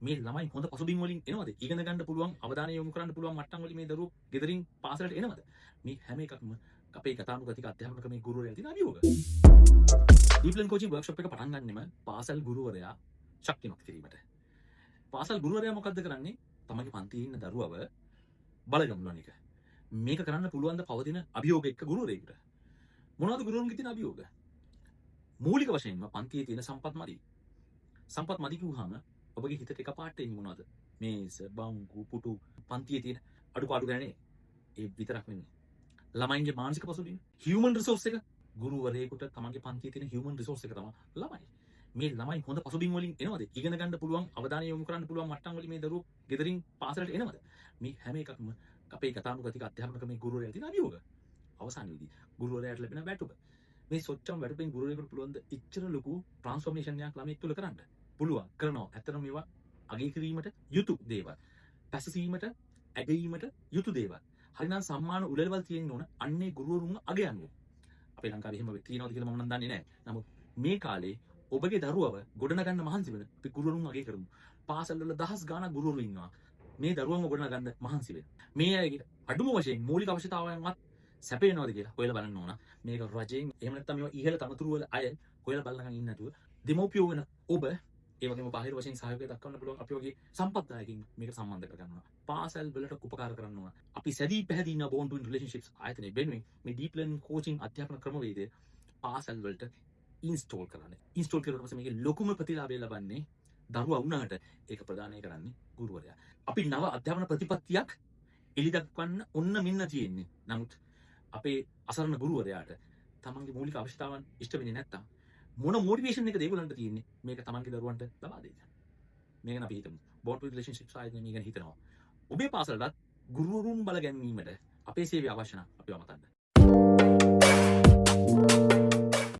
මේ ළමයි හොඳ පසුබිම් වලින් එනවද? ඉගෙන ගන්න පුළුවන් අවධානය යොමු කරන්න පුළුවන් මට්ටම් වලින් මේ දරුවෝ ගෙදරින් පාසලට එනවද? මේ හැම එකක්ම අපේ ගතානුගතික අධ්‍යාපන ක්‍රමයේ ගුරුවරයා තියෙන අභියෝග. ඩීප් ලර්නින් කෝචින් වර්ක්ෂොප් එක පටන් ගන්නෙම පාසල් ගුරුවරයා ශක්තිමත් කිරීමට. පාසල් ගුරුවරයා මොකද්ද කරන්නේ? තමන්ගේ පන්තියේ ඉන්න දරුවව බලගන්නන එක. මේක කරන්න පුළුවන් ද පවතින අභියෝග එක්ක ගුරුවරයෙකුට. මොනවද ගුරුවරුන්ගේ තියෙන අභියෝග? මූලික වශයෙන්ම පන්තියේ තියෙන සම්පත් මදි. සම්පත් මදි කිව්වහම ඔබගේ හිතට එකපාරට එන්නේ මොනවද? මේස, බංකු, පුටු, පන්තියේ තියෙන අඩුපාඩු ගැනනේ. ඒ විතරක් නෙමෙයි. ළමයින්ගේ මානසික පසුබිම, හියුමන් රිසෝස් එක, ගුරුවරයෙකුට තමන්ගේ පන්තියේ තියෙන හියුමන් රිසෝස් එක තමයි ළමයි. මේ ළමයි හොඳ පසුබිම් වලින් එනවද? ඉගෙන ගන්න පුළුවන් අවධානය යොමු කරන්න පුළුවන් මට්ටම් වලින් මේ දරුවෝ ගෙදරින් පාසලට එනවද? මේ හැම එකක්ම අපේ ගතානුගතික අධ්‍යාපන ක්‍රමයේ ගුරුවරයා තියෙන අභියෝග. අවසානයේදී ගුරුවරයාට ලැබෙන වැටුප. මේ සොච්චම් වැටුපෙන් ගුරුවරයෙකුට පුළුවන් ද ඉච්චර ලොකු ට්‍රාන්ස්ෆෝර්මේෂන් එකක් ළමයෙක් තුළ කරන්න? පුළුවන්. කරනවා. ඇත්තටම මේවා අගය කිරීමට යුතු දේවල්. පැසසීමට, ඇගීමට යුතු දේවල්. හරිනම් සම්මාන උළෙලවල් තියෙන්න ඕන අන්නේ ගුරුවරුන්ව අගයන්න. අපේ ලංකාවේ එහෙම තියෙනවද කියලා මම නම් දන්නේ නැහැ. නමුත් මේ කාලේ ඔබගේ දරුවව ගොඩනගන්න මහන්සි වෙන අපි ගුරුවරුන් අගය කරමු. පාසල් වල දහස් ගාණක් ගුරුවරු ඉන්නවා. මේ දරුවන්ව ගොඩනගන්න මහන්සි වෙන. මේ අයගේ අඩුම වශයෙන් මූලික අවශ්‍යතාවයන්වත් සැපේනවද කියලා හොයලා බලන්න ඕන. මේක රජයෙන් එහෙම නැත්නම් මේවා ඉහළ තනතුරු වල අය හොයලා බලනකන් ඉන්නේ නැතුව දෙමෝපියෝ වෙන ඔබ ඒ වගේම බාහිර වශයෙන් සහයෝගය දක්වන්න පුළුවන් අපි වගේ සම්පත්දායකින් මේක සම්බන්ධ කරගන්නවා. පාසල් වලට උපකාර කරන්න ඕන. අපි සැදී පැහැදී ඉන්න බෝන් ටු රිලේෂන්ෂිප්ස් ආයතනයේ වෙනුවෙන් මේ ඩීප් ලර්නින් කෝචින් අධ්‍යාපන ක්‍රමවේදය පාසල් වලට ඉන්ස්ටෝල් කරන්න. ඉන්ස්ටෝල් කරුවාට පස්සේ මේකේ ලොකුම ප්‍රතිලාභය ලබන්නේ දරුවා වුණාට ඒක ප්‍රදානය කරන්නේ ගුරුවරයා. අපි නව අධ්‍යාපන ප්‍රතිපත්තියක් එලි දක්වන්න ඔන්න මෙන්න තියෙන්නේ. නමුත් අපේ අසරණ ගුරුවරයාට තමන්ගේ මූලික අවශ්‍යතාවන් ඉෂ්ට වෙන්නේ නැත්තම් මොන මොටිවේෂන් එකද ඒගොල්ලන්ට තියෙන්නේ මේක තමන්ගේ දරුවන්ට ලබා දෙන්න. මේක අපි හිතමු. බොන්ඩ් රිලේෂන්ෂිප්ස් ආයතනය මේක හිතනවා. ඔබේ පාසලට ගුරුවරුන් බල ගැනීමට අපේ සේවය අවශ්‍ය නම් අපිව මතන්න.